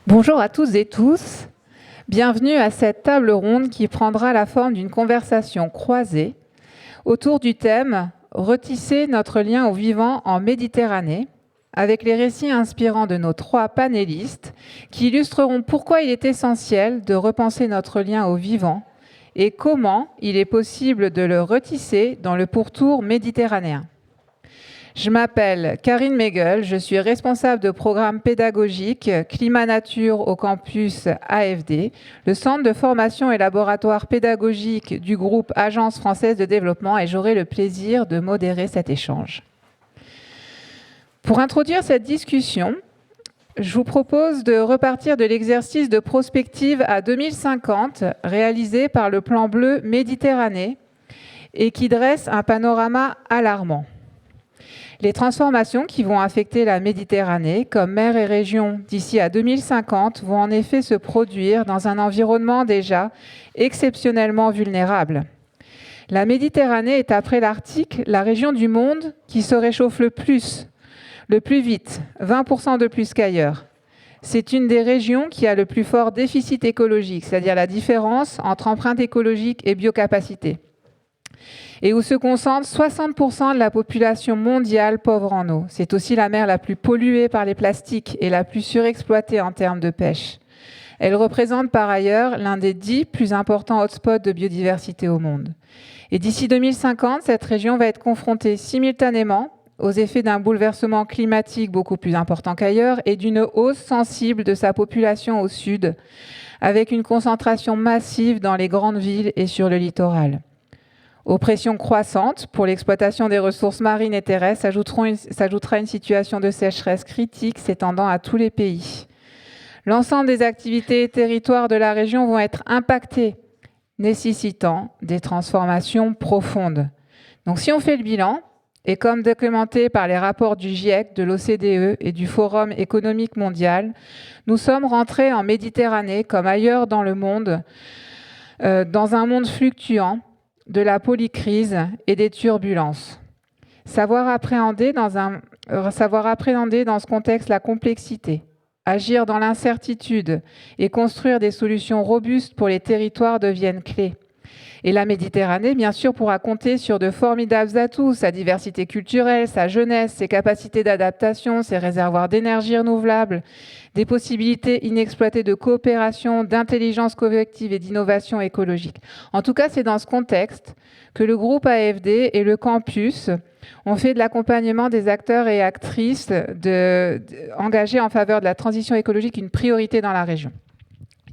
Bonjour à toutes et tous. Bienvenue à cette table ronde qui prendra la forme d'une conversation croisée autour du thème « Retisser notre lien au vivant en Méditerranée » avec les récits inspirants de nos trois panélistes qui illustreront pourquoi il est essentiel de repenser notre lien au vivant et comment il est possible de le retisser dans le pourtour méditerranéen. Je m'appelle Karine Megel, je suis responsable de programme pédagogique Climat-Nature au campus AFD, le centre de formation et laboratoire pédagogique du groupe Agence française de développement, et j'aurai le plaisir de modérer cet échange. Pour introduire cette discussion, je vous propose de repartir de l'exercice de prospective à 2050 réalisé par le Plan Bleu Méditerranée et qui dresse un panorama alarmant. Les transformations qui vont affecter la Méditerranée, comme mer et région d'ici à 2050, vont en effet se produire dans un environnement déjà exceptionnellement vulnérable. La Méditerranée est, après l'Arctique, la région du monde qui se réchauffe le plus vite, 20% de plus qu'ailleurs. C'est une des régions qui a le plus fort déficit écologique, c'est-à-dire la différence entre empreinte écologique et biocapacité, et où se concentre 60% de la population mondiale pauvre en eau. C'est aussi la mer la plus polluée par les plastiques et la plus surexploitée en termes de pêche. Elle représente par ailleurs l'un des 10 plus importants hotspots de biodiversité au monde. Et d'ici 2050, cette région va être confrontée simultanément aux effets d'un bouleversement climatique beaucoup plus important qu'ailleurs et d'une hausse sensible de sa population au sud, avec une concentration massive dans les grandes villes et sur le littoral. Aux pressions croissantes pour l'exploitation des ressources marines et terrestres s'ajoutera une situation de sécheresse critique s'étendant à tous les pays. L'ensemble des activités et territoires de la région vont être impactés, nécessitant des transformations profondes. Donc si on fait le bilan, et comme documenté par les rapports du GIEC, de l'OCDE et du Forum économique mondial, nous sommes rentrés en Méditerranée, comme ailleurs dans le monde, dans un monde fluctuant, de la polycrise et des turbulences. Savoir appréhender dans ce contexte la complexité, agir dans l'incertitude et construire des solutions robustes pour les territoires deviennent clés. Et la Méditerranée, bien sûr, pourra compter sur de formidables atouts, sa diversité culturelle, sa jeunesse, ses capacités d'adaptation, ses réservoirs d'énergie renouvelable, des possibilités inexploitées de coopération, d'intelligence collective et d'innovation écologique. En tout cas, c'est dans ce contexte que le groupe AFD et le campus ont fait de l'accompagnement des acteurs et actrices engagés en faveur de la transition écologique une priorité dans la région.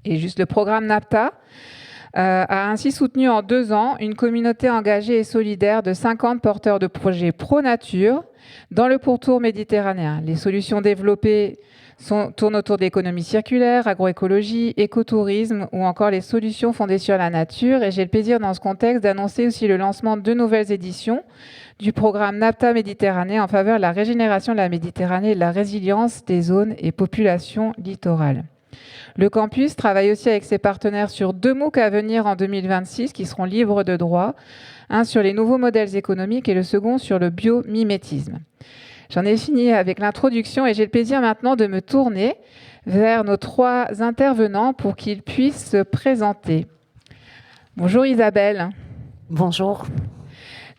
Et juste le programme NAPTA a ainsi soutenu en 2 ans une communauté engagée et solidaire de 50 porteurs de projets pro-nature dans le pourtour méditerranéen. Les solutions développées tournent autour de l'économie circulaire, agroécologie, écotourisme ou encore les solutions fondées sur la nature. Et j'ai le plaisir dans ce contexte d'annoncer aussi le lancement de 2 nouvelles éditions du programme NAPTA Méditerranée en faveur de la régénération de la Méditerranée et de la résilience des zones et populations littorales. Le campus travaille aussi avec ses partenaires sur 2 MOOC à venir en 2026 qui seront libres de droit, un sur les nouveaux modèles économiques et le second sur le biomimétisme. J'en ai fini avec l'introduction et j'ai le plaisir maintenant de me tourner vers nos 3 intervenants pour qu'ils puissent se présenter. Bonjour Isabelle. Bonjour.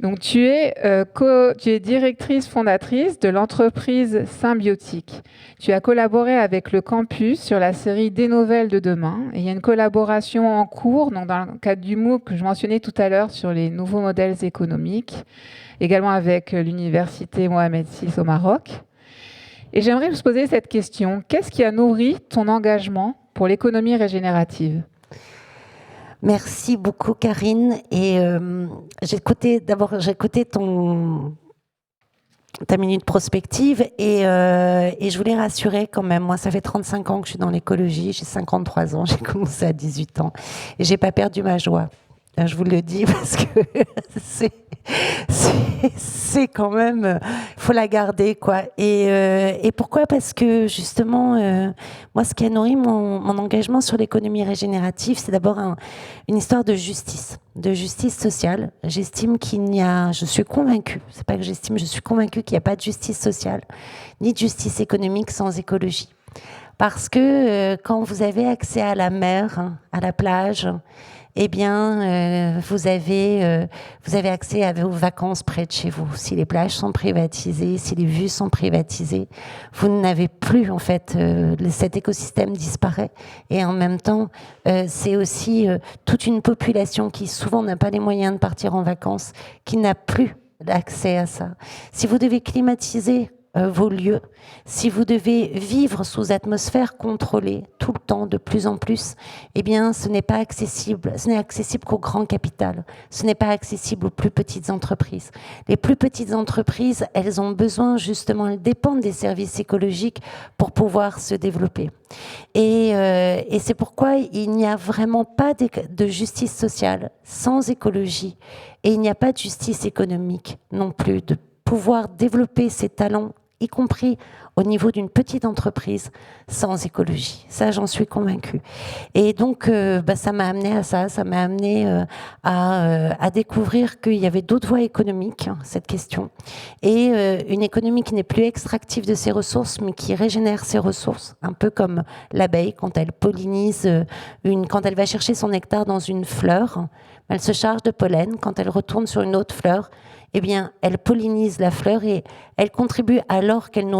Donc, tu es directrice fondatrice de l'entreprise Symbiotique. Tu as collaboré avec le campus sur la série Des Nouvelles de demain. Et il y a une collaboration en cours, donc dans le cadre du MOOC que je mentionnais tout à l'heure sur les nouveaux modèles économiques, également avec l'université Mohamed VI au Maroc. Et j'aimerais vous poser cette question. Qu'est-ce qui a nourri ton engagement pour l'économie régénérative ? Merci beaucoup Karine. Et j'ai écouté ta minute prospective et je voulais rassurer quand même. Moi, ça fait 35 ans que je suis dans l'écologie, j'ai 53 ans, j'ai commencé à 18 ans et j'ai pas perdu ma joie. Je vous le dis parce que c'est quand même, faut la garder quoi. Et pourquoi ? Parce que justement, moi, ce qui a nourri mon engagement sur l'économie régénérative, c'est d'abord une histoire de justice sociale. J'estime je suis convaincue, c'est pas que j'estime, je suis convaincue qu'il n'y a pas de justice sociale ni de justice économique sans écologie. Parce que quand vous avez accès à la mer, à la plage, eh bien, vous avez accès à vos vacances près de chez vous. Si les plages sont privatisées, si les vues sont privatisées, vous n'avez plus, en fait, cet écosystème disparaît. Et en même temps, c'est aussi toute une population qui souvent n'a pas les moyens de partir en vacances, qui n'a plus accès à ça. Si vous devez climatiser vos lieux, si vous devez vivre sous atmosphère contrôlée tout le temps, de plus en plus, eh bien, ce n'est pas accessible. Ce n'est accessible qu'au grand capital. Ce n'est pas accessible aux plus petites entreprises. Les plus petites entreprises, elles ont besoin, justement, elles dépendent des services écologiques pour pouvoir se développer. Et c'est pourquoi il n'y a vraiment pas de justice sociale sans écologie. Et il n'y a pas de justice économique non plus, de pouvoir développer ses talents, y compris au niveau d'une petite entreprise, sans écologie. Ça, j'en suis convaincue. Et donc, ça m'a amené à ça. Ça m'a amené à découvrir qu'il y avait d'autres voies économiques, cette question. Et une économie qui n'est plus extractive de ses ressources, mais qui régénère ses ressources. Un peu comme l'abeille, quand elle pollinise, quand elle va chercher son nectar dans une fleur, elle se charge de pollen. Quand elle retourne sur une autre fleur, eh bien, elle pollinise la fleur et elle contribue alors qu'elle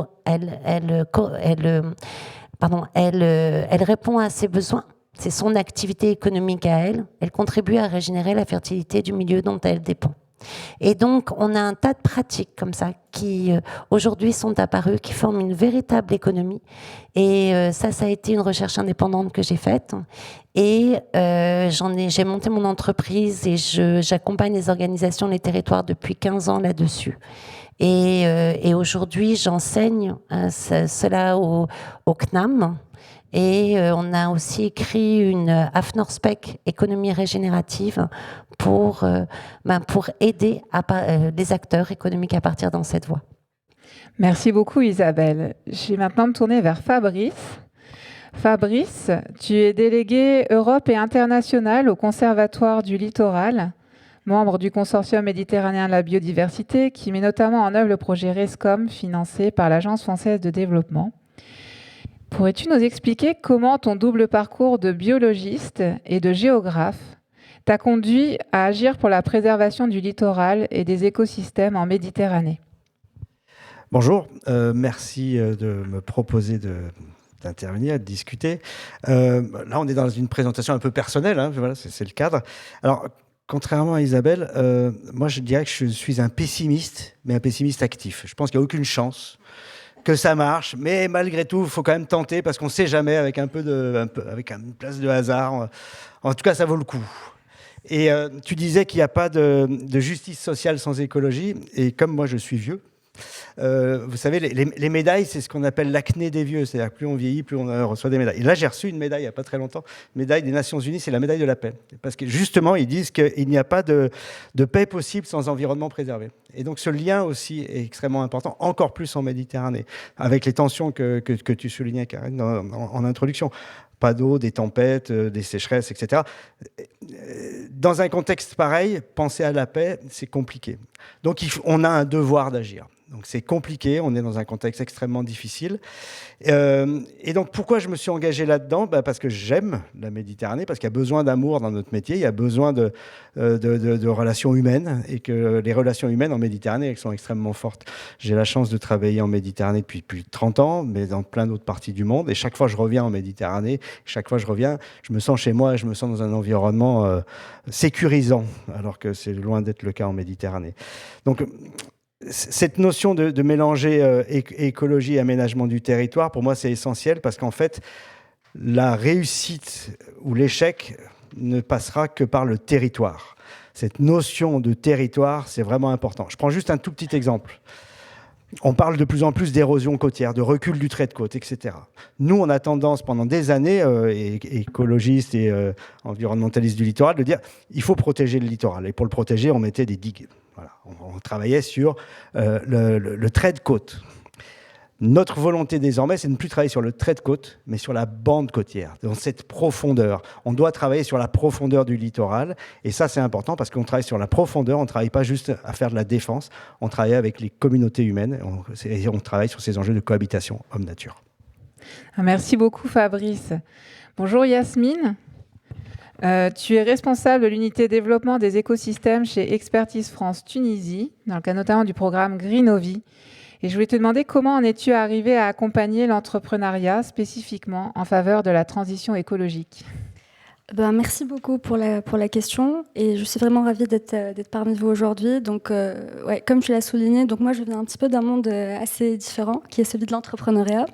répond à ses besoins. C'est son activité économique à elle. Elle contribue à régénérer la fertilité du milieu dont elle dépend. Et donc, on a un tas de pratiques comme ça qui, aujourd'hui, sont apparues, qui forment une véritable économie. Et ça a été une recherche indépendante que j'ai faite. Et j'ai monté mon entreprise et j'accompagne les organisations, les territoires depuis 15 ans là-dessus. Et aujourd'hui, j'enseigne cela au CNAM. Et on a aussi écrit une AFNORSPEC, économie régénérative, pour aider les acteurs économiques à partir dans cette voie. Merci beaucoup Isabelle. Je vais maintenant me tourner vers Fabrice. Fabrice, tu es délégué Europe et international au Conservatoire du Littoral, membre du Consortium méditerranéen de la biodiversité, qui met notamment en œuvre le projet RESCOM financé par l'Agence française de développement. Pourrais-tu nous expliquer comment ton double parcours de biologiste et de géographe t'a conduit à agir pour la préservation du littoral et des écosystèmes en Méditerranée ? Bonjour, merci de me proposer d'intervenir, de discuter. Là, on est dans une présentation un peu personnelle, hein, voilà, c'est le cadre. Alors, contrairement à Isabelle, moi je dirais que je suis un pessimiste, mais un pessimiste actif. Je pense qu'il n'y a aucune chance que ça marche, mais malgré tout, il faut quand même tenter parce qu'on ne sait jamais avec avec une place de hasard. En tout cas, ça vaut le coup. Et tu disais qu'il n'y a pas de justice sociale sans écologie. Et comme moi, je suis vieux, vous savez, les médailles, c'est ce qu'on appelle l'acné des vieux. C'est-à-dire que plus on vieillit, plus on reçoit des médailles. Et là, j'ai reçu une médaille il n'y a pas très longtemps, médaille des Nations Unies, c'est la médaille de la paix. Parce que justement, ils disent qu'il n'y a pas de paix possible sans environnement préservé. Et donc, ce lien aussi est extrêmement important, encore plus en Méditerranée, avec les tensions que tu soulignais, Karine, en introduction. Pas d'eau, des tempêtes, des sécheresses, etc. Dans un contexte pareil, penser à la paix, c'est compliqué. Donc, on a un devoir d'agir. Donc c'est compliqué, on est dans un contexte extrêmement difficile. Et donc pourquoi je me suis engagé là-dedans ? Parce que j'aime la Méditerranée, parce qu'il y a besoin d'amour dans notre métier, il y a besoin de relations humaines, et que les relations humaines en Méditerranée, elles sont extrêmement fortes. J'ai la chance de travailler en Méditerranée depuis plus de 30 ans, mais dans plein d'autres parties du monde. Et chaque fois que je reviens en Méditerranée, chaque fois que je reviens, je me sens chez moi et je me sens dans un environnement sécurisant, alors que c'est loin d'être le cas en Méditerranée. Donc, cette notion de mélanger écologie et aménagement du territoire, pour moi, c'est essentiel parce qu'en fait, la réussite ou l'échec ne passera que par le territoire. Cette notion de territoire, c'est vraiment important. Je prends juste un tout petit exemple. On parle de plus en plus d'érosion côtière, de recul du trait de côte, etc. Nous, on a tendance pendant des années, écologistes et environnementalistes du littoral, de dire il faut protéger le littoral. Et pour le protéger, on mettait des digues. Voilà. On travaillait sur le trait de côte. Notre volonté désormais, c'est de ne plus travailler sur le trait de côte, mais sur la bande côtière, dans cette profondeur. On doit travailler sur la profondeur du littoral, et ça c'est important parce qu'on travaille sur la profondeur, on ne travaille pas juste à faire de la défense, on travaille avec les communautés humaines, et on travaille sur ces enjeux de cohabitation homme-nature. Merci beaucoup Fabrice. Bonjour Yasmine. Tu es responsable de l'unité développement des écosystèmes chez Expertise France Tunisie, dans le cadre notamment du programme Greenovi. Et je voulais te demander comment en es-tu arrivé à accompagner l'entrepreneuriat spécifiquement en faveur de la transition écologique? Merci beaucoup pour la question et je suis vraiment ravie d'être parmi vous aujourd'hui. Donc, ouais, comme tu l'as souligné, donc moi je viens un petit peu d'un monde assez différent, qui est celui de l'entrepreneuriat.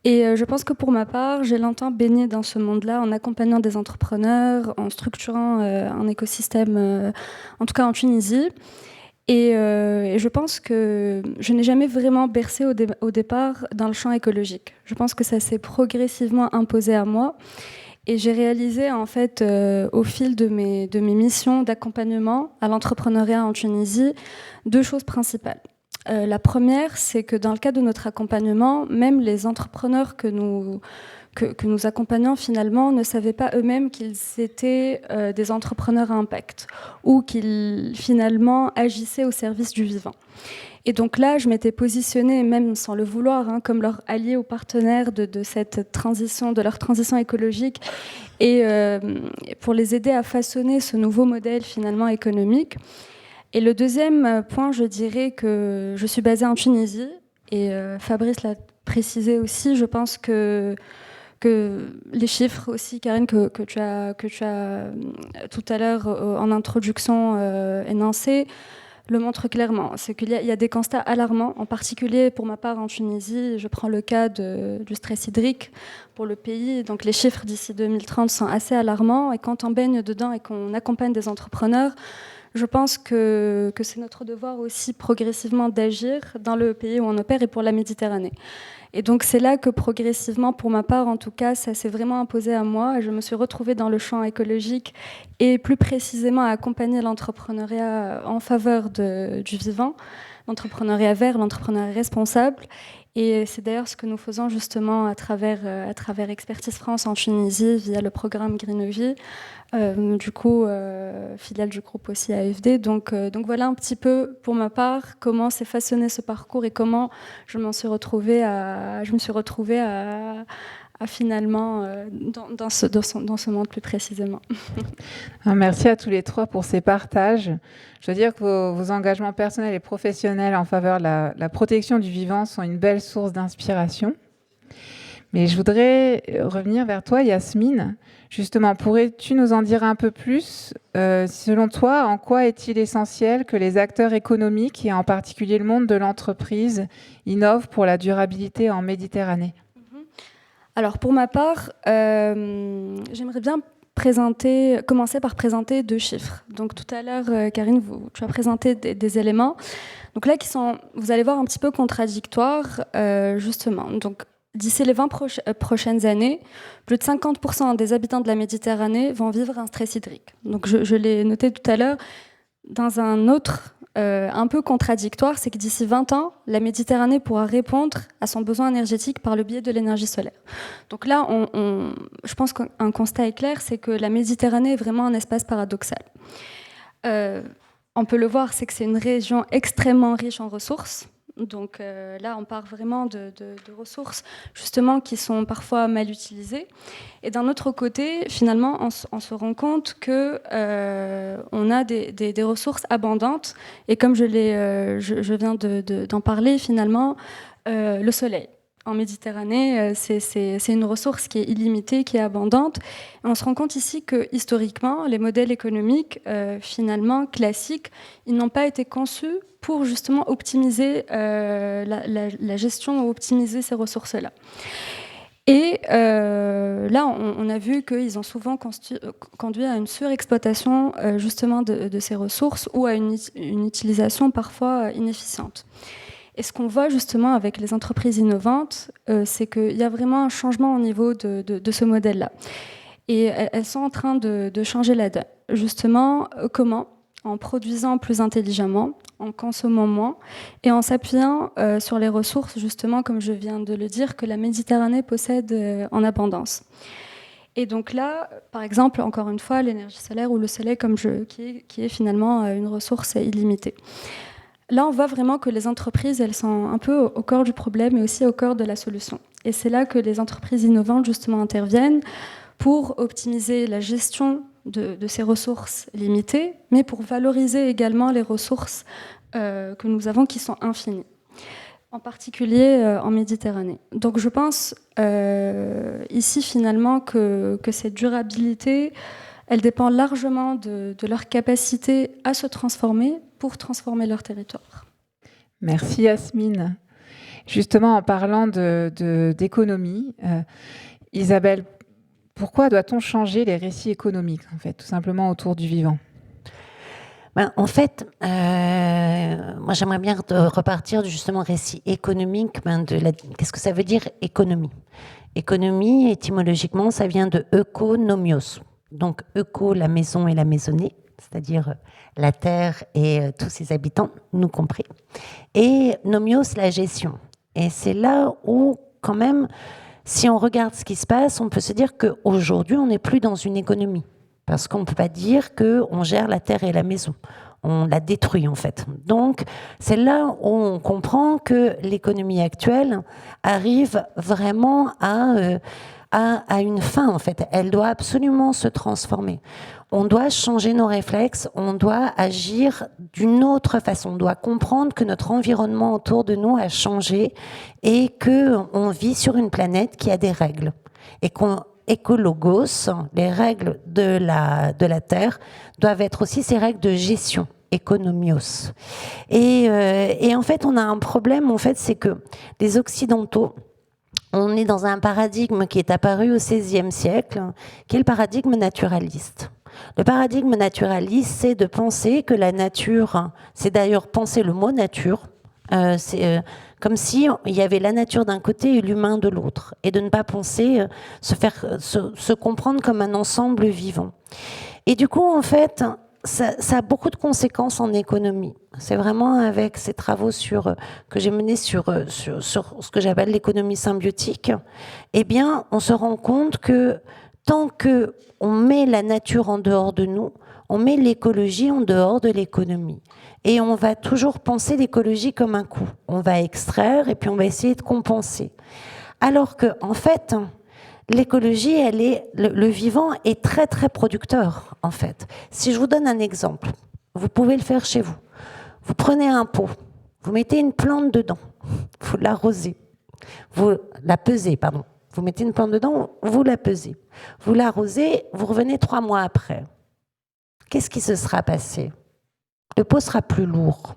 Et je pense que pour ma part, j'ai longtemps baigné dans ce monde-là en accompagnant des entrepreneurs, en structurant un écosystème, en tout cas en Tunisie. Et je pense que je n'ai jamais vraiment bercé au départ dans le champ écologique. Je pense que ça s'est progressivement imposé à moi. Et j'ai réalisé, en fait, au fil de mes missions d'accompagnement à l'entrepreneuriat en Tunisie, deux choses principales. La première, c'est que dans le cadre de notre accompagnement, même les entrepreneurs que nous accompagnons finalement ne savaient pas eux-mêmes qu'ils étaient des entrepreneurs à impact ou qu'ils finalement agissaient au service du vivant. Et donc là, je m'étais positionnée, même sans le vouloir, comme leur allié ou partenaire de cette transition, de leur transition écologique, et pour les aider à façonner ce nouveau modèle finalement économique. Et le deuxième point, je dirais que je suis basée en Tunisie, et Fabrice l'a précisé aussi, je pense que les chiffres aussi, Karine, que tu as tout à l'heure en introduction énoncés, le montre clairement. C'est qu'il y a des constats alarmants, en particulier pour ma part en Tunisie. Je prends le cas du stress hydrique pour le pays. Donc les chiffres d'ici 2030 sont assez alarmants. Et quand on baigne dedans et qu'on accompagne des entrepreneurs, je pense que c'est notre devoir aussi progressivement d'agir dans le pays où on opère et pour la Méditerranée. Et donc c'est là que progressivement, pour ma part en tout cas, ça s'est vraiment imposé à moi. Je me suis retrouvée dans le champ écologique et plus précisément à accompagner l'entrepreneuriat en faveur du vivant, l'entrepreneuriat vert, l'entrepreneuriat responsable. Et c'est d'ailleurs ce que nous faisons justement à travers Expertise France en Tunisie via le programme Greenovi, filiale du groupe aussi AFD. Donc voilà un petit peu pour ma part comment s'est façonné ce parcours et comment je me suis retrouvée à finalement dans ce monde plus précisément. Merci à tous les trois pour ces partages. Je veux dire que vos engagements personnels et professionnels en faveur de la protection du vivant sont une belle source d'inspiration. Mais je voudrais revenir vers toi, Yasmine. Justement, pourrais-tu nous en dire un peu plus? Selon toi, en quoi est-il essentiel que les acteurs économiques, et en particulier le monde de l'entreprise, innovent pour la durabilité en Méditerranée? Alors pour ma part, j'aimerais bien commencer par présenter deux chiffres. Donc tout à l'heure, Karine, tu as présenté des éléments, donc là qui sont, vous allez voir, un petit peu contradictoires, justement. Donc d'ici les 20 prochaines années, plus de 50% des habitants de la Méditerranée vont vivre un stress hydrique. Donc je l'ai noté tout à l'heure. Dans un autre un peu contradictoire, c'est que d'ici 20 ans, la Méditerranée pourra répondre à son besoin énergétique par le biais de l'énergie solaire. Donc là, je pense qu'un constat est clair, c'est que la Méditerranée est vraiment un espace paradoxal. On peut le voir, c'est que c'est une région extrêmement riche en ressources. Donc là, on parle vraiment de ressources justement qui sont parfois mal utilisées. Et d'un autre côté, finalement, on se rend compte que on a des ressources abondantes. Et comme je viens d'en parler, finalement, le soleil. En Méditerranée, c'est une ressource qui est illimitée, qui est abondante. Et on se rend compte ici que, historiquement, les modèles économiques, finalement, classiques, ils n'ont pas été conçus pour justement optimiser la gestion ou optimiser ces ressources-là. Et là, on a vu qu'ils ont souvent conduit à une surexploitation justement de ces ressources ou à une utilisation parfois inefficiente. Et ce qu'on voit justement avec les entreprises innovantes, c'est qu'il y a vraiment un changement au niveau de ce modèle-là. Et elles sont en train de changer la donne. Justement, comment ? En produisant plus intelligemment, en consommant moins et en s'appuyant sur les ressources, justement, comme je viens de le dire, que la Méditerranée possède en abondance. Et donc là, par exemple, encore une fois, l'énergie solaire ou le soleil qui est finalement une ressource illimitée. Là, on voit vraiment que les entreprises, elles sont un peu au cœur du problème et aussi au cœur de la solution. Et c'est là que les entreprises innovantes justement interviennent pour optimiser la gestion de ces ressources limitées, mais pour valoriser également les ressources que nous avons qui sont infinies, en particulier en Méditerranée. Donc je pense ici finalement que cette durabilité, elle dépend largement de leur capacité à se transformer pour transformer leur territoire. Merci Yasmine. Justement, en parlant d'économie, Isabelle, pourquoi doit-on changer les récits économiques, en fait, tout simplement autour du vivant ? En fait, moi j'aimerais bien repartir justement récit économique. Qu'est-ce que ça veut dire économie ? Économie, étymologiquement, ça vient de œkonomios. Donc œko, la maison et la maisonnée, c'est-à-dire la terre et tous ses habitants, nous compris. Et nomios, la gestion. Et c'est là où, quand même, si on regarde ce qui se passe, on peut se dire qu'aujourd'hui, on n'est plus dans une économie. Parce qu'on ne peut pas dire qu'on gère la terre et la maison. On la détruit, en fait. Donc, c'est là où on comprend que l'économie actuelle arrive vraiment à une fin, en fait. Elle doit absolument se transformer. On doit changer nos réflexes, on doit agir d'une autre façon. On doit comprendre que notre environnement autour de nous a changé et qu'on vit sur une planète qui a des règles. Et écologos, les règles de la Terre, doivent être aussi ces règles de gestion, économios. Et en fait, on a un problème, en fait, c'est que les Occidentaux, on est dans un paradigme qui est apparu au XVIe siècle, qui est le paradigme naturaliste. Le paradigme naturaliste, c'est de penser que la nature, c'est d'ailleurs penser le mot nature, c'est comme si il y avait la nature d'un côté et l'humain de l'autre, et de ne pas penser se comprendre comme un ensemble vivant. Et du coup, en fait, ça a beaucoup de conséquences en économie. C'est vraiment avec ces travaux que j'ai menés sur ce que j'appelle l'économie symbiotique, eh bien, on se rend compte que tant qu'on met la nature en dehors de nous, on met l'écologie en dehors de l'économie. Et on va toujours penser l'écologie comme un coût. On va extraire et puis on va essayer de compenser. Alors que, en fait, l'écologie, le vivant est très très producteur, en fait. Si je vous donne un exemple, vous pouvez le faire chez vous. Vous prenez un pot, vous mettez une plante dedans, vous l'arrosez, vous la pesez, pardon. Vous mettez une plante dedans, vous la pesez. Vous l'arrosez, vous revenez 3 mois après. Qu'est-ce qui se sera passé ? Le pot sera plus lourd.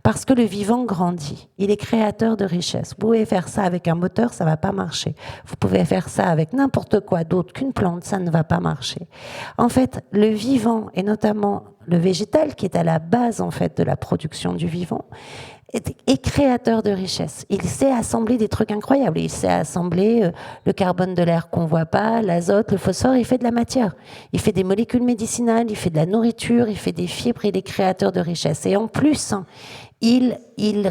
Parce que le vivant grandit. Il est créateur de richesse. Vous pouvez faire ça avec un moteur, ça ne va pas marcher. Vous pouvez faire ça avec n'importe quoi d'autre qu'une plante, ça ne va pas marcher. En fait, le vivant, et notamment le végétal, qui est à la base en fait, de la production du vivant, est créateur de richesse. Il sait assembler des trucs incroyables. Il sait assembler le carbone de l'air qu'on ne voit pas, l'azote, le phosphore, il fait de la matière. Il fait des molécules médicinales, il fait de la nourriture, il fait des fibres, il est créateur de richesse. Et en plus, il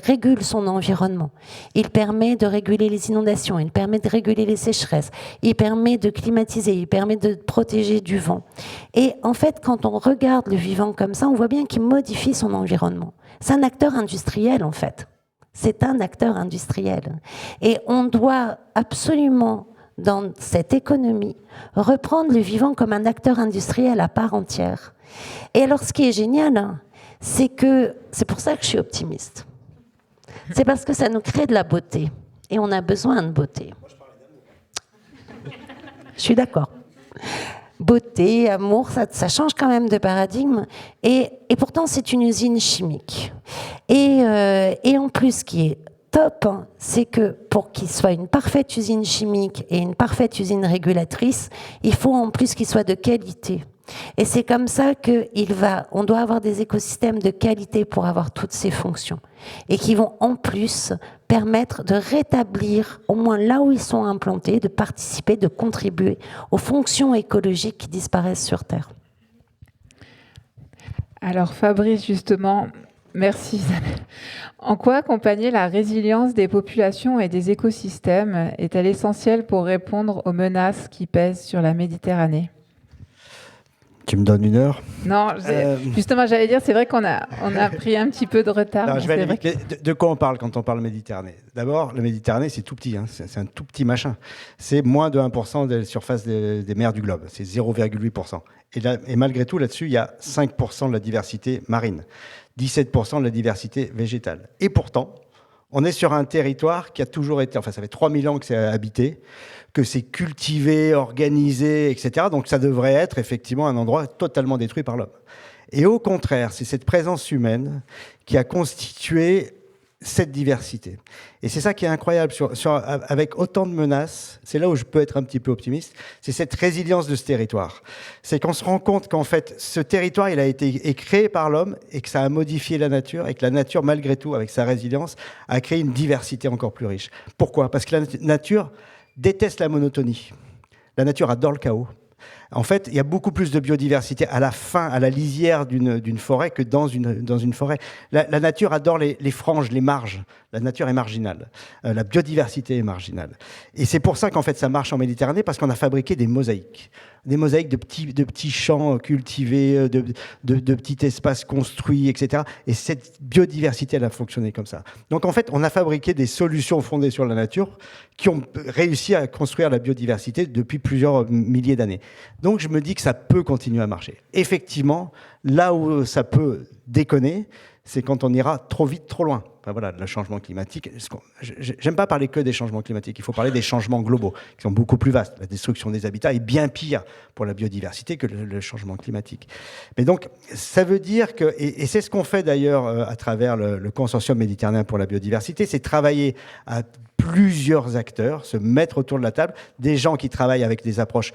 régule son environnement. Il permet de réguler les inondations, il permet de réguler les sécheresses, il permet de climatiser, il permet de protéger du vent. Et en fait, quand on regarde le vivant comme ça, on voit bien qu'il modifie son environnement. C'est un acteur industriel, en fait. C'est un acteur industriel. Et on doit absolument, dans cette économie, reprendre le vivant comme un acteur industriel à part entière. Et alors, ce qui est génial, c'est pour ça que je suis optimiste. C'est parce que ça nous crée de la beauté. Et on a besoin de beauté. Je suis d'accord. Beauté, amour, ça change quand même de paradigme. Et pourtant, c'est une usine chimique. Et en plus, ce qui est top, c'est que pour qu'il soit une parfaite usine chimique et une parfaite usine régulatrice, il faut en plus qu'il soit de qualité. Et c'est comme ça on doit avoir des écosystèmes de qualité pour avoir toutes ces fonctions. Et qui vont en plus permettre de rétablir, au moins là où ils sont implantés, de participer, de contribuer aux fonctions écologiques qui disparaissent sur Terre. Alors Fabrice, justement, merci Isabelle. En quoi accompagner la résilience des populations et des écosystèmes est-elle essentielle pour répondre aux menaces qui pèsent sur la Méditerranée ? Tu me donnes 1 heure? Non, justement, j'allais dire, c'est vrai qu'on a pris un petit peu de retard. Alors, mais je vais c'est aller vrai vite. De quoi on parle quand on parle Méditerranée? D'abord, la Méditerranée, c'est tout petit, hein. C'est un tout petit machin. C'est moins de 1% de la surface des mers du globe. C'est 0,8%. Et malgré tout, là-dessus, il y a 5% de la diversité marine, 17% de la diversité végétale. Et pourtant, on est sur un territoire qui a toujours été... Enfin, ça fait 3000 ans que c'est habité, que c'est cultivé, organisé, etc. Donc ça devrait être effectivement un endroit totalement détruit par l'homme. Et au contraire, c'est cette présence humaine qui a constitué cette diversité. Et c'est ça qui est incroyable, avec autant de menaces, c'est là où je peux être un petit peu optimiste, c'est cette résilience de ce territoire. C'est qu'on se rend compte qu'en fait, ce territoire, il a été créé par l'homme et que ça a modifié la nature et que la nature, malgré tout, avec sa résilience, a créé une diversité encore plus riche. Pourquoi? Parce que la nature déteste la monotonie. La nature adore le chaos. En fait, il y a beaucoup plus de biodiversité à la fin, à la lisière d'une forêt que dans une forêt. La nature adore les franges, les marges. La nature est marginale. La biodiversité est marginale. Et c'est pour ça qu'en fait, ça marche en Méditerranée, parce qu'on a fabriqué des mosaïques. Des mosaïques de petits champs cultivés, de petits espaces construits, etc. Et cette biodiversité, elle a fonctionné comme ça. Donc en fait, on a fabriqué des solutions fondées sur la nature qui ont réussi à construire la biodiversité depuis plusieurs milliers d'années. Donc je me dis que ça peut continuer à marcher. Effectivement, là où ça peut déconner, c'est quand on ira trop vite, trop loin. Enfin voilà, le changement climatique. J'aime pas parler que des changements climatiques. Il faut parler des changements globaux, qui sont beaucoup plus vastes. La destruction des habitats est bien pire pour la biodiversité que le changement climatique. Mais donc, ça veut dire que, et c'est ce qu'on fait d'ailleurs à travers le Consortium méditerranéen pour la biodiversité, c'est travailler à plusieurs acteurs, se mettre autour de la table, des gens qui travaillent avec des approches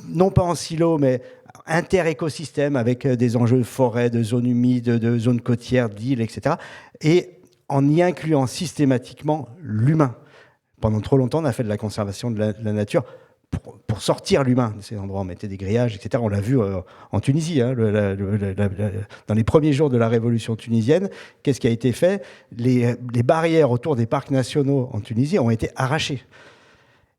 non pas en silo, mais inter-écosystème, avec des enjeux de forêt, de zones humides, de zones côtières, d'îles, etc. Et en y incluant systématiquement l'humain. Pendant trop longtemps, on a fait de la conservation de la nature pour sortir l'humain de ces endroits. On mettait des grillages, etc. On l'a vu en Tunisie, hein, dans les premiers jours de la révolution tunisienne. Qu'est-ce qui a été fait? Les barrières autour des parcs nationaux en Tunisie ont été arrachées.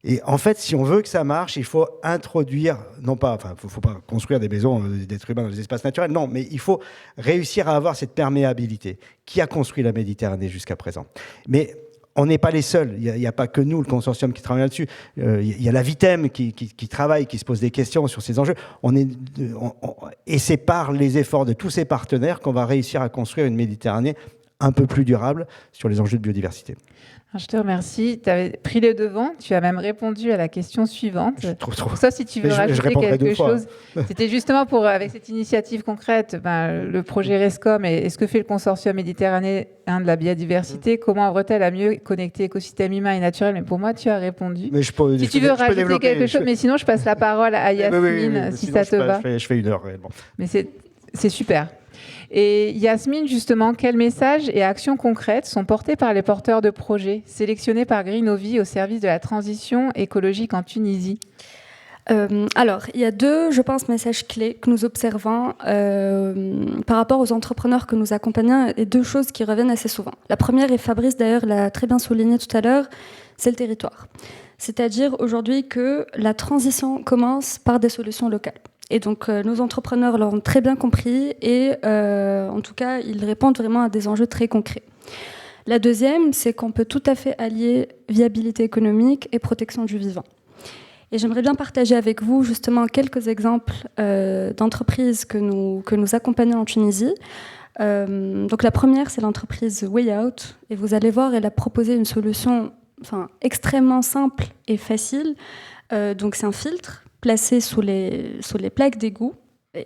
Et en fait, si on veut que ça marche, il faut introduire, non pas, enfin, faut pas construire des maisons d'êtres humains dans les espaces naturels, non, mais il faut réussir à avoir cette perméabilité qui a construit la Méditerranée jusqu'à présent. Mais on n'est pas les seuls. Il n'y a pas que nous, le consortium, qui travaille là-dessus. Il y a la Vitem qui travaille, qui se pose des questions sur ces enjeux. Et c'est par les efforts de tous ces partenaires qu'on va réussir à construire une Méditerranée un peu plus durable sur les enjeux de biodiversité. Je te remercie. Tu avais pris le devant. Tu as même répondu à la question suivante. Sauf si tu veux rajouter quelque chose. C'était justement avec cette initiative concrète, le projet RESCOM et ce que fait le consortium méditerranéen de la biodiversité. Comment œuvre-t-elle à mieux connecter écosystèmes humains et naturels? Mais pour moi, tu as répondu. Mais si tu veux rajouter quelque chose, mais sinon, je passe la parole à Yasmine, si ça te va. Je fais 1 heure. Bon. Mais c'est super. Et Yasmine, justement, quels messages et actions concrètes sont portés par les porteurs de projets sélectionnés par Greenovi au service de la transition écologique en Tunisie? Alors, il y a 2, je pense, messages clés que nous observons par rapport aux entrepreneurs que nous accompagnons, et 2 choses qui reviennent assez souvent. La première, et Fabrice d'ailleurs l'a très bien souligné tout à l'heure, c'est le territoire. C'est-à-dire aujourd'hui que la transition commence par des solutions locales. Et donc, nos entrepreneurs l'ont très bien compris et, en tout cas, ils répondent vraiment à des enjeux très concrets. La deuxième, c'est qu'on peut tout à fait allier viabilité économique et protection du vivant. Et j'aimerais bien partager avec vous, justement, quelques exemples d'entreprises que nous accompagnons en Tunisie. Donc, la première, c'est l'entreprise Way Out. Et vous allez voir, elle a proposé une solution extrêmement simple et facile. Donc, c'est un filtre placé sous les plaques d'égout,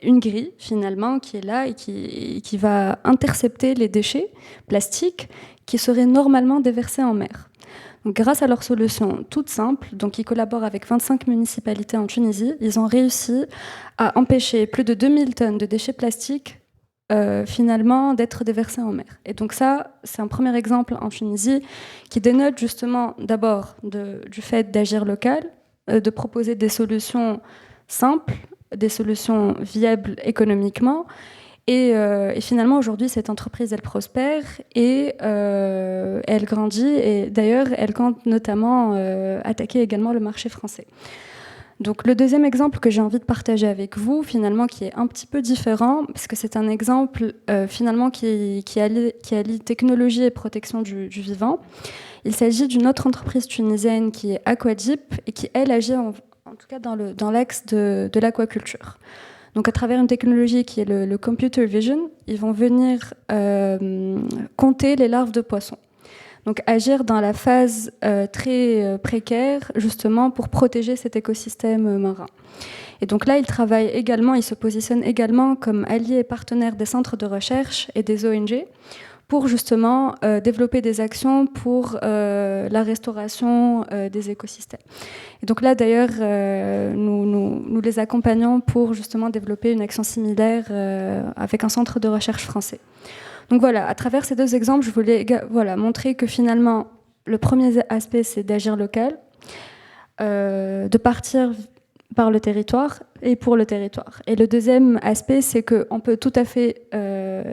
une grille finalement qui est là et qui va intercepter les déchets plastiques qui seraient normalement déversés en mer. Donc, grâce à leur solution toute simple, donc ils collaborent avec 25 municipalités en Tunisie, ils ont réussi à empêcher plus de 2000 tonnes de déchets plastiques finalement d'être déversés en mer. Et donc ça, c'est un premier exemple en Tunisie qui dénote justement d'abord du fait d'agir local, de proposer des solutions simples, des solutions viables économiquement. Et finalement, aujourd'hui, cette entreprise, elle prospère et elle grandit. Et d'ailleurs, elle compte notamment attaquer également le marché français. Donc le deuxième exemple que j'ai envie de partager avec vous, finalement, qui est un petit peu différent, parce que c'est un exemple finalement qui allie technologie et protection du vivant. Il s'agit d'une autre entreprise tunisienne qui est Aquadip et qui, elle, agit en tout cas dans l'axe de l'aquaculture. Donc à travers une technologie qui est le computer vision, ils vont venir compter les larves de poissons. Donc agir dans la phase très précaire, justement, pour protéger cet écosystème marin. Et donc là, ils travaillent également, ils se positionnent également comme alliés et partenaires des centres de recherche et des ONG pour justement développer des actions pour la restauration des écosystèmes. Et donc là, d'ailleurs, nous les accompagnons pour justement développer une action similaire avec un centre de recherche français. Donc voilà, à travers ces deux exemples, je voulais montrer que finalement, le premier aspect, c'est d'agir local, de partir par le territoire et pour le territoire. Et le deuxième aspect, c'est qu'on peut tout à fait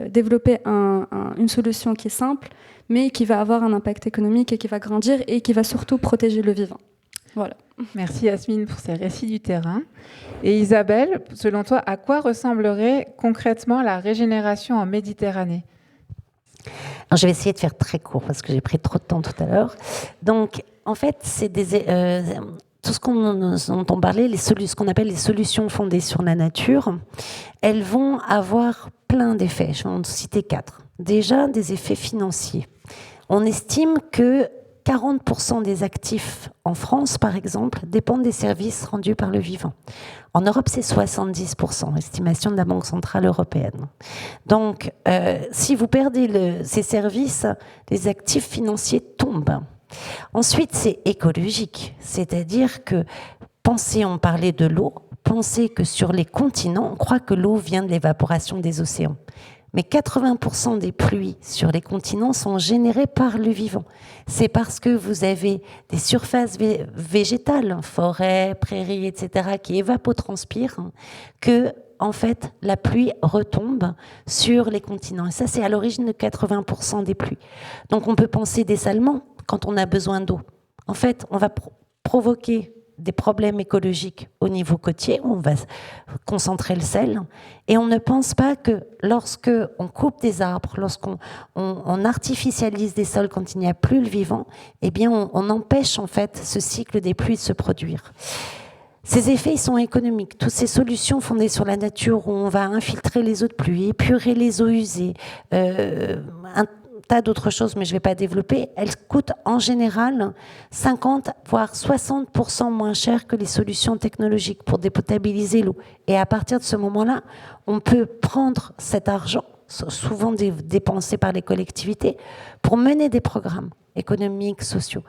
développer une solution qui est simple, mais qui va avoir un impact économique et qui va grandir et qui va surtout protéger le vivant. Voilà. Merci Yasmine pour ces récits du terrain. Et Isabelle, selon toi, à quoi ressemblerait concrètement la régénération en Méditerranée ? Alors, je vais essayer de faire très court parce que j'ai pris trop de temps tout à l'heure. Donc, en fait, c'est tout ce dont on parlait, ce qu'on appelle les solutions fondées sur la nature, elles vont avoir plein d'effets. Je vais en citer 4. Déjà, des effets financiers. On estime que 40% des actifs en France, par exemple, dépendent des services rendus par le vivant. En Europe, c'est 70%, estimation de la Banque centrale européenne. Donc, si vous perdez ces services, les actifs financiers tombent. Ensuite, c'est écologique, c'est-à-dire que, on parlait de l'eau, pensez que sur les continents, on croit que l'eau vient de l'évaporation des océans. Mais 80% des pluies sur les continents sont générées par le vivant. C'est parce que vous avez des surfaces végétales, forêts, prairies, etc., qui évapotranspirent, que, en fait, la pluie retombe sur les continents. Et ça, c'est à l'origine de 80% des pluies. Donc, on peut penser dessalement quand on a besoin d'eau. En fait, on va provoquer des problèmes écologiques au niveau côtier, où on va concentrer le sel, et on ne pense pas que lorsque on coupe des arbres, lorsqu'on artificialise des sols quand il n'y a plus le vivant, eh bien on empêche en fait ce cycle des pluies de se produire. Ces effets, ils sont économiques. Toutes ces solutions fondées sur la nature, où on va infiltrer les eaux de pluie, épurer les eaux usées, un tas d'autres choses, mais je ne vais pas développer, elles coûtent en général 50 voire 60% moins cher que les solutions technologiques pour dépotabiliser l'eau. Et à partir de ce moment-là, on peut prendre cet argent, souvent dépensé par les collectivités, pour mener des programmes économiques, sociaux.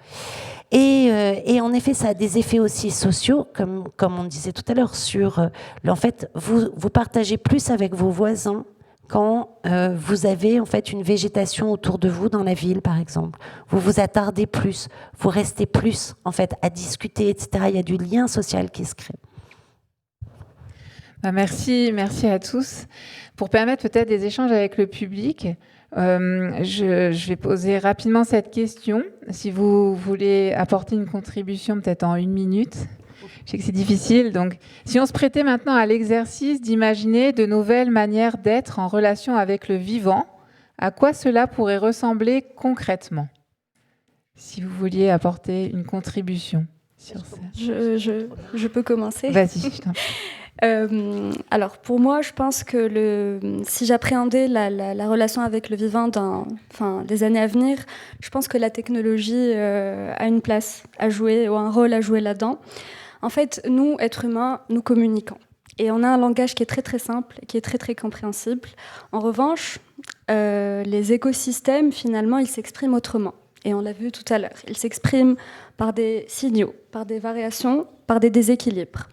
Et en effet, ça a des effets aussi sociaux, comme on disait tout à l'heure, sur en fait, vous partagez plus avec vos voisins quand vous avez en fait une végétation autour de vous dans la ville, par exemple. Vous vous attardez plus, vous restez plus en fait à discuter, etc. Il y a du lien social qui se crée. Merci à tous. Pour permettre peut-être des échanges avec le public, je vais poser rapidement cette question. Si vous voulez apporter une contribution peut-être en 1 minute. Je sais que c'est difficile. Donc, si on se prêtait maintenant à l'exercice d'imaginer de nouvelles manières d'être en relation avec le vivant, à quoi cela pourrait ressembler concrètement ? Si vous vouliez apporter une contribution sur ça. Je peux commencer. Vas-y, je t'en prie. Alors, pour moi, je pense que si j'appréhendais la relation avec le vivant des années à venir, je pense que la technologie a une place à jouer ou un rôle à jouer là-dedans. En fait, nous, êtres humains, nous communiquons. Et on a un langage qui est très, très simple, qui est très, très compréhensible. En revanche, les écosystèmes, finalement, ils s'expriment autrement. Et on l'a vu tout à l'heure. Ils s'expriment par des signaux, par des variations, par des déséquilibres.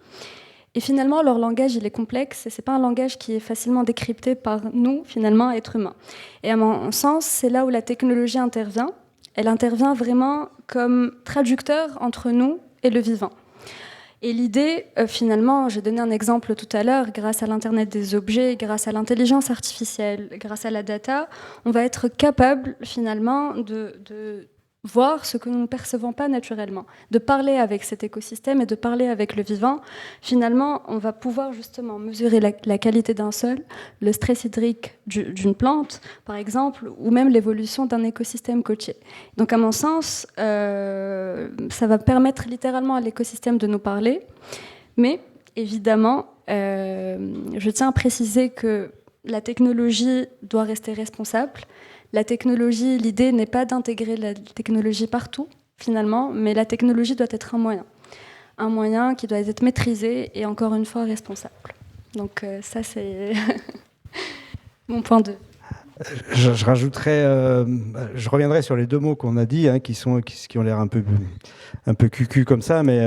Et finalement, leur langage, il est complexe. Et ce n'est pas un langage qui est facilement décrypté par nous, finalement, êtres humains. Et à mon sens, c'est là où la technologie intervient. Elle intervient vraiment comme traducteur entre nous et le vivant. Et l'idée, finalement, j'ai donné un exemple tout à l'heure, grâce à l'Internet des objets, grâce à l'intelligence artificielle, grâce à la data, on va être capable finalement de voir ce que nous ne percevons pas naturellement, de parler avec cet écosystème et de parler avec le vivant. Finalement, on va pouvoir justement mesurer la qualité d'un sol, le stress hydrique d'une plante, par exemple, ou même l'évolution d'un écosystème côtier. Donc, à mon sens, ça va permettre littéralement à l'écosystème de nous parler. Mais, évidemment, je tiens à préciser que la technologie doit rester responsable. La technologie, l'idée n'est pas d'intégrer la technologie partout, finalement, mais la technologie doit être un moyen qui doit être maîtrisé et encore une fois responsable. Donc ça, c'est mon point de vue. Je rajouterais, je reviendrai sur les deux mots qu'on a dit, hein, qui ont l'air un peu cucu comme ça, mais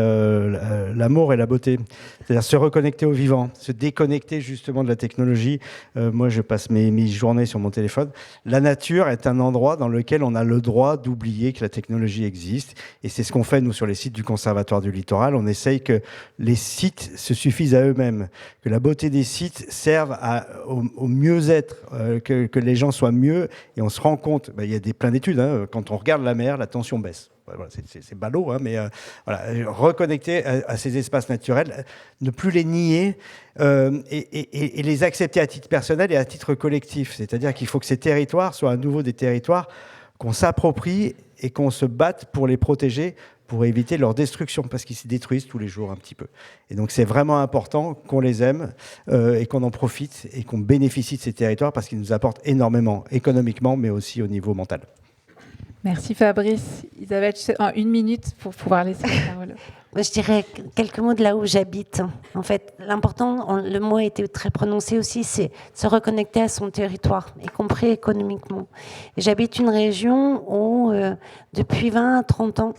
l'amour et la beauté. C'est-à-dire se reconnecter au vivant, se déconnecter justement de la technologie. Moi, je passe mes journées sur mon téléphone. La nature est un endroit dans lequel on a le droit d'oublier que la technologie existe. Et c'est ce qu'on fait, nous, sur les sites du Conservatoire du Littoral. On essaye que les sites se suffisent à eux-mêmes, que la beauté des sites serve au mieux-être, que les gens soient mieux. Et on se rend compte, il y a plein d'études, hein, quand on regarde la mer, la tension baisse. Voilà, c'est ballot, hein, mais voilà, reconnecter à ces espaces naturels, ne plus les nier et les accepter à titre personnel et à titre collectif. C'est-à-dire qu'il faut que ces territoires soient à nouveau des territoires qu'on s'approprie et qu'on se batte pour les protéger, pour éviter leur destruction, parce qu'ils se détruisent tous les jours un petit peu. Et donc c'est vraiment important qu'on les aime et qu'on en profite et qu'on bénéficie de ces territoires parce qu'ils nous apportent énormément, économiquement, mais aussi au niveau mental. Merci Fabrice. Isabelle, une minute pour pouvoir laisser la parole. Je dirais quelques mots de là où j'habite. En fait, l'important, le mot a été très prononcé aussi, c'est se reconnecter à son territoire, y compris économiquement. Et j'habite une région où, depuis 20 à 30 ans,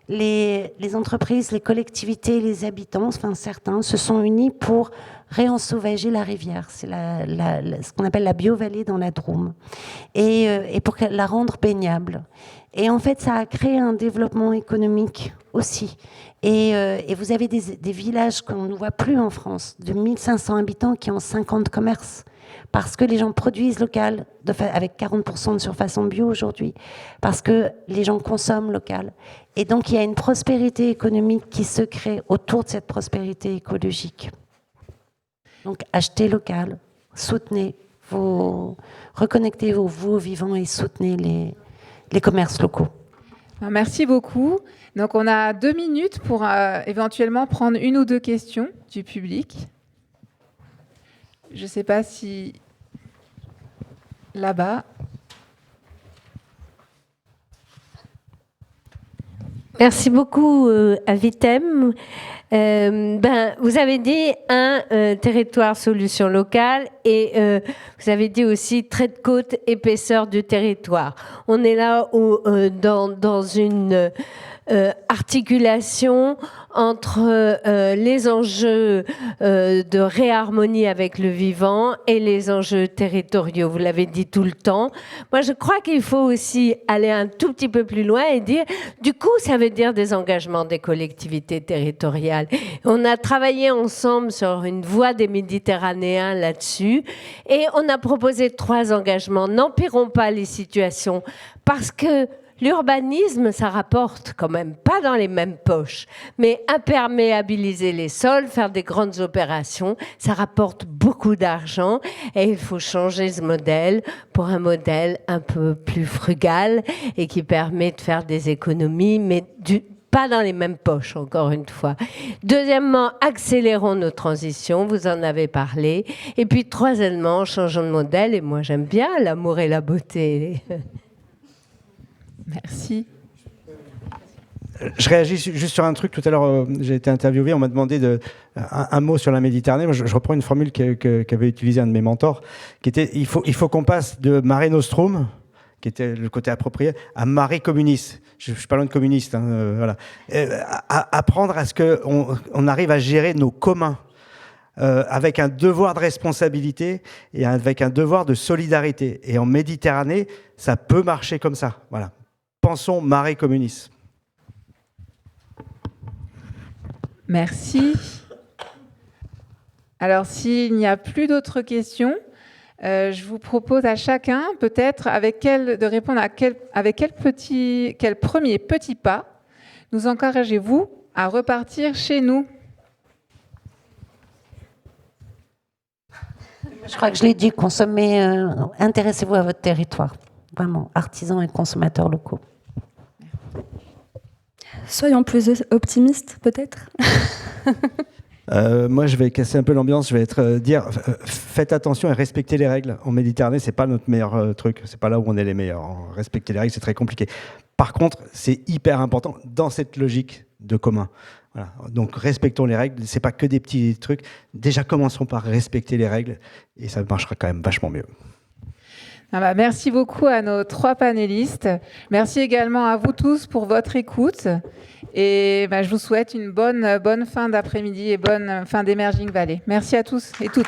les entreprises, les collectivités, les habitants, enfin certains, se sont unis pour réensauvager la rivière. C'est ce qu'on appelle la biovallée dans la Drôme. Et pour la rendre baignable. Et en fait, ça a créé un développement économique aussi. Et vous avez des villages qu'on ne voit plus en France, de 1500 habitants qui ont 50 commerces. Parce que les gens produisent local, avec 40% de surface en bio aujourd'hui, parce que les gens consomment local. Et donc, il y a une prospérité économique qui se crée autour de cette prospérité écologique. Donc, achetez local, soutenez, reconnectez-vous aux vivants et soutenez les commerces locaux. Merci beaucoup. Donc, on a 2 minutes pour éventuellement prendre une ou deux questions du public. Je ne sais pas si là-bas. Merci beaucoup, Avitem. Vous avez dit un territoire solution locale et vous avez dit aussi trait de côte, épaisseur du territoire. On est là dans une articulation entre les enjeux de réharmonie avec le vivant et les enjeux territoriaux. Vous l'avez dit tout le temps. Moi, je crois qu'il faut aussi aller un tout petit peu plus loin et dire, du coup, ça veut dire des engagements des collectivités territoriales. On a travaillé ensemble sur une voie des Méditerranéens là-dessus et on a proposé 3 engagements. N'empirons pas les situations parce que l'urbanisme, ça rapporte quand même pas dans les mêmes poches, mais imperméabiliser les sols, faire des grandes opérations, ça rapporte beaucoup d'argent et il faut changer ce modèle pour un modèle un peu plus frugal et qui permet de faire des économies, mais pas dans les mêmes poches, encore une fois. Deuxièmement, accélérons nos transitions, vous en avez parlé. Et puis, troisièmement, changeons de modèle, et moi j'aime bien l'amour et la beauté. Merci. Je réagis juste sur un truc. Tout à l'heure, j'ai été interviewé, on m'a demandé un mot sur la Méditerranée. Moi, je reprends une formule qu'avait utilisée un de mes mentors, qui était il faut qu'on passe de Mare Nostrum, qui était le côté approprié, à Mare Communis. Je suis pas loin de communiste. Hein, voilà. Apprendre à ce qu'on arrive à gérer nos communs. Avec un devoir de responsabilité et avec un devoir de solidarité. Et en Méditerranée, ça peut marcher comme ça. Voilà. Pensons Mare Communis. Merci. Alors, s'il n'y a plus d'autres questions, Je vous propose à chacun, peut-être, de répondre avec quel premier petit pas nous encouragez-vous à repartir chez nous? Je crois que je l'ai dit, consommez, intéressez-vous à votre territoire. Vraiment, artisans et consommateurs locaux. Soyons plus optimistes, peut-être. Moi, je vais casser un peu l'ambiance. Je vais dire, faites attention et respectez les règles. En Méditerranée, c'est pas notre meilleur truc. C'est pas là où on est les meilleurs. Respecter les règles, c'est très compliqué. Par contre, c'est hyper important dans cette logique de commun. Voilà. Donc, respectons les règles. C'est pas que des petits trucs. Déjà, commençons par respecter les règles et ça marchera quand même vachement mieux. Merci beaucoup à nos 3 panélistes. Merci également à vous tous pour votre écoute. Et je vous souhaite une bonne fin d'après-midi et bonne fin d'Emerging Valley. Merci à tous et toutes.